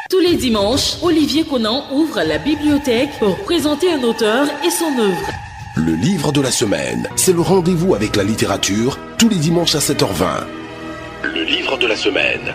Tous les dimanches, Olivier Conan ouvre la bibliothèque pour présenter un auteur et son œuvre. Le livre de la semaine, c'est le rendez-vous avec la littérature tous les dimanches à 7h20. Le livre de la semaine.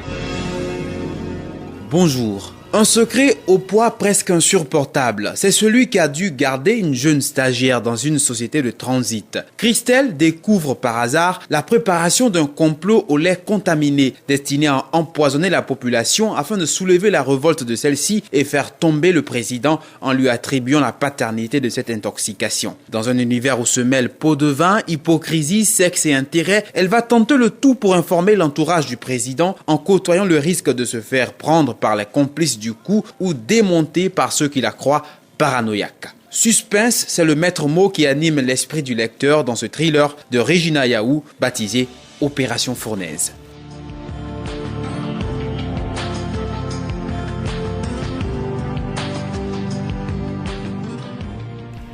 Bonjour. Un secret au poids presque insupportable, c'est celui qui a dû garder une jeune stagiaire dans une société de transit. Christelle découvre par hasard la préparation d'un complot au lait contaminé, destiné à empoisonner la population afin de soulever la révolte de celle-ci et faire tomber le président en lui attribuant la paternité de cette intoxication. Dans un univers où se mêlent pot de vin, hypocrisie, sexe et intérêt, elle va tenter le tout pour informer l'entourage du président en côtoyant le risque de se faire prendre par les complices du coup ou démonté par ceux qui la croient paranoïaque. Suspense, c'est le maître mot qui anime l'esprit du lecteur dans ce thriller de Regina Yaou baptisé Opération Fournaise.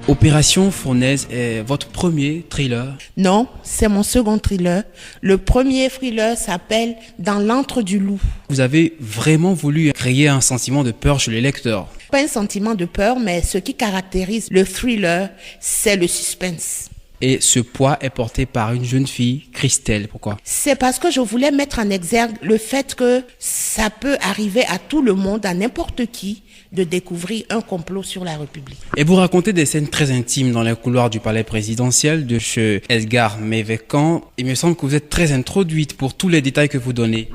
Opération Fournaise est votre premier thriller? Non, c'est mon second thriller. Le premier thriller s'appelle Dans l'antre du loup. Vous avez vraiment voulu créer un sentiment de peur chez les lecteurs? Pas un sentiment de peur, mais ce qui caractérise le thriller, c'est le suspense. Et ce poids est porté par une jeune fille, Christelle. Pourquoi? C'est parce que je voulais mettre en exergue le fait que ça peut arriver à tout le monde, à n'importe qui, de découvrir un complot sur la République. Et vous racontez des scènes très intimes dans les couloirs du palais présidentiel de chez Edgar Mévecan. Il me semble que vous êtes très introduite pour tous les détails que vous donnez.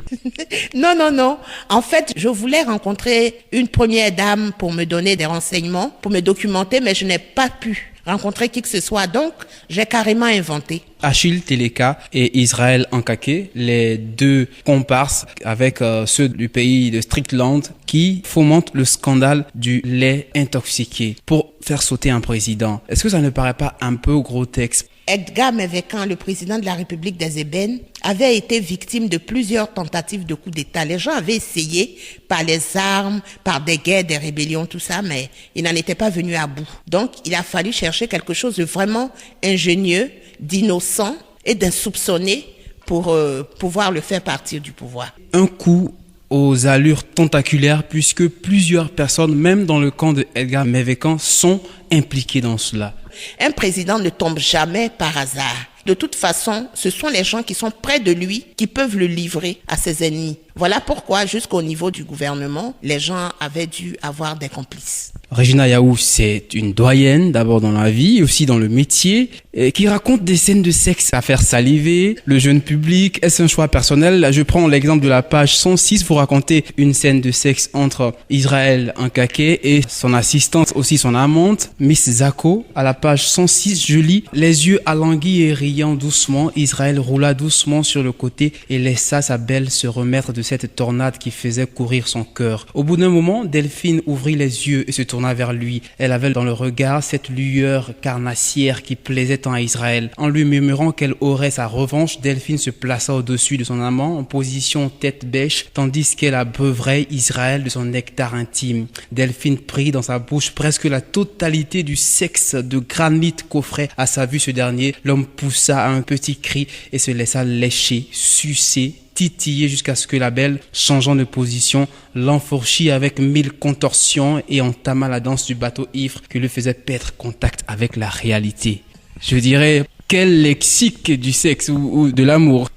Non. En fait, je voulais rencontrer une première dame pour me donner des renseignements, pour me documenter, mais je n'ai pas pu rencontrer qui que ce soit, donc j'ai carrément inventé. Achille Teleka et Israël Ankake, les deux comparses avec ceux du pays de Strickland qui fomentent le scandale du lait intoxiqué pour faire sauter un président. Est-ce que ça ne paraît pas un peu grotesque? Edgar Mévecan, le président de la République des Ébènes, avait été victime de plusieurs tentatives de coup d'État. Les gens avaient essayé par les armes, par des guerres, des rébellions, tout ça, mais ils n'en étaient pas venus à bout. Donc, il a fallu chercher quelque chose de vraiment ingénieux, d'innocent et d'insoupçonné pour pouvoir le faire partir du pouvoir. Un coup aux allures tentaculaires puisque plusieurs personnes, même dans le camp de Edgar Mévecan, sont impliquées dans cela. Un président ne tombe jamais par hasard. De toute façon, ce sont les gens qui sont près de lui qui peuvent le livrer à ses ennemis. Voilà pourquoi, jusqu'au niveau du gouvernement, les gens avaient dû avoir des complices. Regina Yaou, c'est une doyenne, d'abord dans la vie, aussi dans le métier, qui raconte des scènes de sexe à faire saliver le jeune public. Est-ce un choix personnel? Là, je prends l'exemple de la page 106. Vous racontez une scène de sexe entre Israël Ankake et son assistante, aussi son amante, Miss Zako. À la page 106, je lis « Les yeux alanguis et riant doucement, Israël roula doucement sur le côté et laissa sa belle se remettre de cette tornade qui faisait courir son cœur. Au bout d'un moment, Delphine ouvrit les yeux et se tourna vers lui. Elle avait dans le regard cette lueur carnassière qui plaisait tant à Israël. En lui murmurant qu'elle aurait sa revanche, Delphine se plaça au-dessus de son amant en position tête bêche, tandis qu'elle abreuverait Israël de son nectar intime. Delphine prit dans sa bouche presque la totalité du sexe de granit qu'offrait à sa vue ce dernier. L'homme poussa un petit cri et se laissa lécher, sucer, titiller jusqu'à ce que la belle, changeant de position, l'enfourchit avec 1000 contorsions et entama la danse du bateau ivre qui lui faisait perdre contact avec la réalité. Je dirais, quel lexique du sexe ou de l'amour.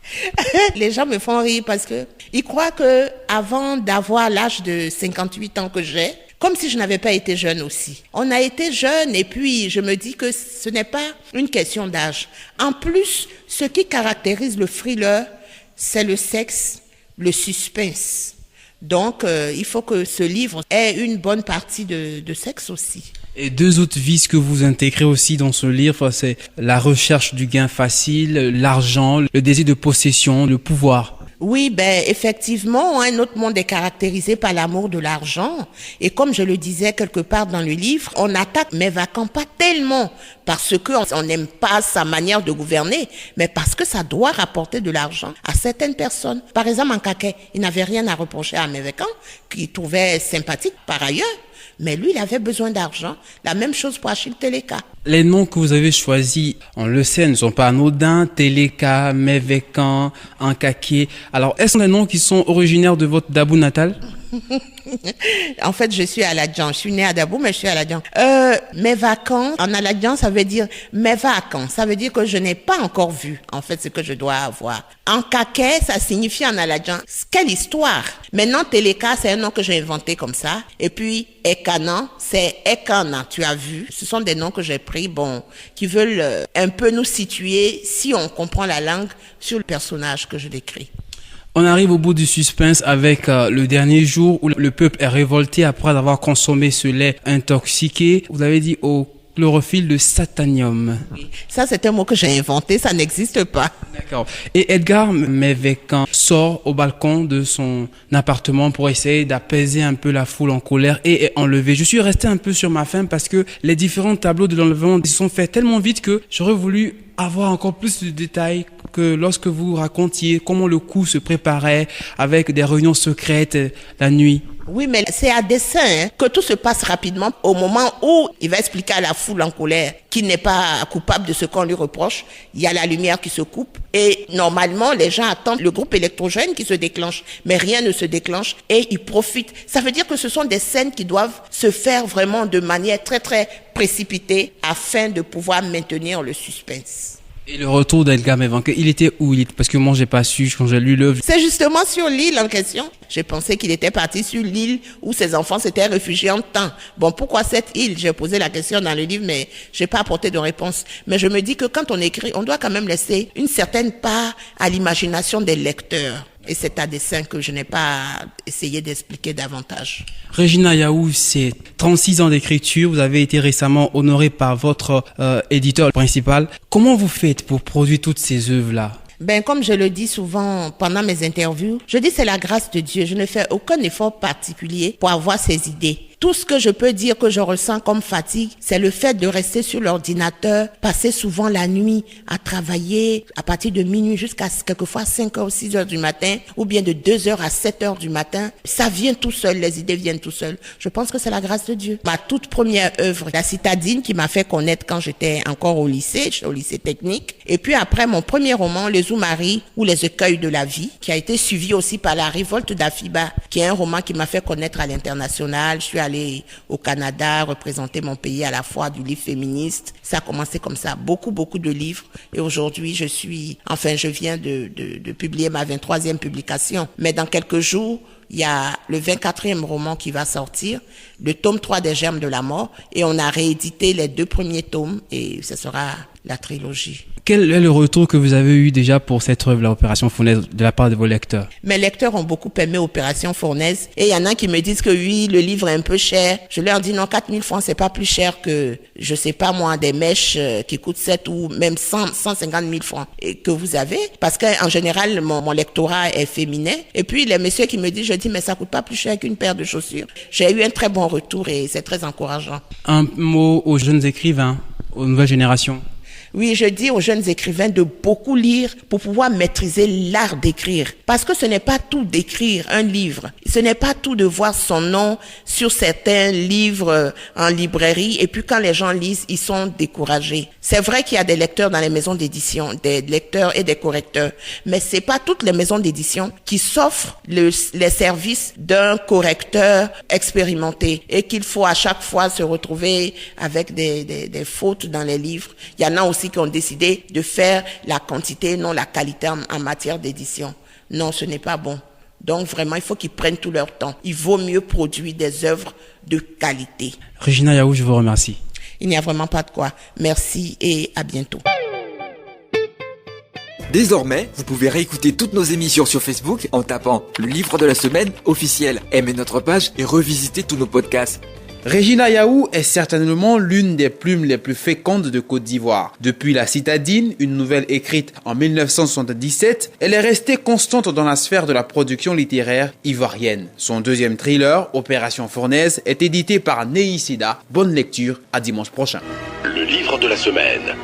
Les gens me font rire parce que ils croient que avant d'avoir l'âge de 58 ans que j'ai, comme si je n'avais pas été jeune aussi. On a été jeune et puis je me dis que ce n'est pas une question d'âge. En plus, ce qui caractérise le thriller, c'est le sexe, le suspense. Donc, il faut que ce livre ait une bonne partie de sexe aussi. Et deux autres vices que vous intégrez aussi dans ce livre, c'est la recherche du gain facile, l'argent, le désir de possession, le pouvoir. Oui, effectivement, notre monde est caractérisé par l'amour de l'argent. Et comme je le disais quelque part dans le livre, on attaque Mévecan pas tellement parce qu'on n'aime pas sa manière de gouverner, mais parce que ça doit rapporter de l'argent à certaines personnes. Par exemple, Ankake, il n'avait rien à reprocher à Mévecan, qu'il trouvait sympathique par ailleurs. Mais lui, il avait besoin d'argent. La même chose pour Achille Teleka. Les noms que vous avez choisis, on le sait, ne sont pas anodins. Teleka, Mévecan, Ankake. Alors, est-ce que des noms qui sont originaires de votre Dabou natal? En fait, je suis à Aladjan. Je suis née à Dabo, mais je suis à Aladjan. Mes vacances, en Aladjan, ça veut dire mes vacances. Ça veut dire que je n'ai pas encore vu, en fait, ce que je dois avoir. En Kaké, ça signifie en Aladjan. Quelle histoire! Maintenant, Teleka, c'est un nom que j'ai inventé comme ça. Et puis, Ekana, c'est Ekana, tu as vu. Ce sont des noms que j'ai pris, qui veulent un peu nous situer, si on comprend la langue, sur le personnage que je décris. On arrive au bout du suspense avec le dernier jour où le peuple est révolté après avoir consommé ce lait intoxiqué. Vous avez dit au chlorophylle de satanium. Oui. Ça, c'est un mot que j'ai inventé, ça n'existe pas. D'accord. Et Edgar Mevekan sort au balcon de son appartement pour essayer d'apaiser un peu la foule en colère et enlever. Je suis resté un peu sur ma faim parce que les différents tableaux de l'enlèvement se sont faits tellement vite que j'aurais voulu avoir encore plus de détails que lorsque vous racontiez comment le coup se préparait avec des réunions secrètes la nuit. Oui, mais c'est à dessein que tout se passe rapidement au moment où il va expliquer à la foule en colère qu'il n'est pas coupable de ce qu'on lui reproche. Il y a la lumière qui se coupe et normalement, les gens attendent le groupe électrogène qui se déclenche, mais rien ne se déclenche et ils profitent. Ça veut dire que ce sont des scènes qui doivent se faire vraiment de manière très, très précipitée afin de pouvoir maintenir le suspense. Et le retour d'Edgar Mevekan, il était où? Parce que moi, j'ai pas su quand j'ai lu l'œuvre. C'est justement sur l'île en question. J'ai pensé qu'il était parti sur l'île où ses enfants s'étaient réfugiés en temps. Pourquoi cette île? J'ai posé la question dans le livre, mais j'ai pas apporté de réponse. Mais je me dis que quand on écrit, on doit quand même laisser une certaine part à l'imagination des lecteurs. Et c'est à dessein que je n'ai pas essayé d'expliquer davantage. Regina Yaou, c'est 36 ans d'écriture. Vous avez été récemment honoré par votre éditeur principal. Comment vous faites pour produire toutes ces œuvres-là? Comme je le dis souvent pendant mes interviews, je dis c'est la grâce de Dieu. Je ne fais aucun effort particulier pour avoir ces idées. Tout ce que je peux dire que je ressens comme fatigue, c'est le fait de rester sur l'ordinateur, passer souvent la nuit à travailler à partir de minuit jusqu'à quelquefois 5h ou 6h du matin, ou bien de 2h à 7h du matin. Ça vient tout seul, les idées viennent tout seul. Je pense que c'est la grâce de Dieu. Ma toute première œuvre, La Citadine, qui m'a fait connaître quand j'étais encore au lycée technique. Et puis après, mon premier roman, Les Oumari ou Les Écueils de la vie, qui a été suivi aussi par La Révolte d'Afiba, qui est un roman qui m'a fait connaître à l'international. Je suis allée au Canada, représenter mon pays à la foire du livre féministe. Ça a commencé comme ça, beaucoup de livres. Et aujourd'hui, je viens de publier ma 23e publication. Mais dans quelques jours, il y a le 24e roman qui va sortir, le tome 3 des Germes de la mort, et on a réédité les 2 premiers tomes, et ce sera la trilogie. Quel est le retour que vous avez eu déjà pour cette œuvre, la Opération Fournaise, de la part de vos lecteurs? Mes lecteurs ont beaucoup aimé Opération Fournaise, et il y en a qui me disent que oui, le livre est un peu cher. Je leur dis non, 4 000 francs, c'est pas plus cher que, je sais pas moi, des mèches qui coûtent 7 ou même 150 000 francs et que vous avez, parce qu'en général, mon lectorat est féminin. Et puis, les messieurs qui me disent, je dis, mais ça coûte pas plus cher qu'une paire de chaussures. J'ai eu un très bon retour et c'est très encourageant. Un mot aux jeunes écrivains, aux nouvelles générations. Oui, je dis aux jeunes écrivains de beaucoup lire pour pouvoir maîtriser l'art d'écrire. Parce que ce n'est pas tout d'écrire un livre. Ce n'est pas tout de voir son nom sur certains livres en librairie. Et puis quand les gens lisent, ils sont découragés. C'est vrai qu'il y a des lecteurs dans les maisons d'édition, des lecteurs et des correcteurs. Mais c'est pas toutes les maisons d'édition qui s'offrent les services d'un correcteur expérimenté. Et qu'il faut à chaque fois se retrouver avec des fautes dans les livres. Il y en a aussi qui ont décidé de faire la quantité, non la qualité en matière d'édition. Non, ce n'est pas bon. Donc vraiment, il faut qu'ils prennent tout leur temps. Il vaut mieux produire des œuvres de qualité. Regina Yaou, je vous remercie. Il n'y a vraiment pas de quoi. Merci et à bientôt. Désormais, vous pouvez réécouter toutes nos émissions sur Facebook en tapant le livre de la semaine officiel. Aimez notre page et revisitez tous nos podcasts. Regina Yaou est certainement l'une des plumes les plus fécondes de Côte d'Ivoire. Depuis La Citadine, une nouvelle écrite en 1977, elle est restée constante dans la sphère de la production littéraire ivoirienne. Son deuxième thriller, Opération Fournaise, est édité par Neisida. Bonne lecture, à dimanche prochain. Le livre de la semaine.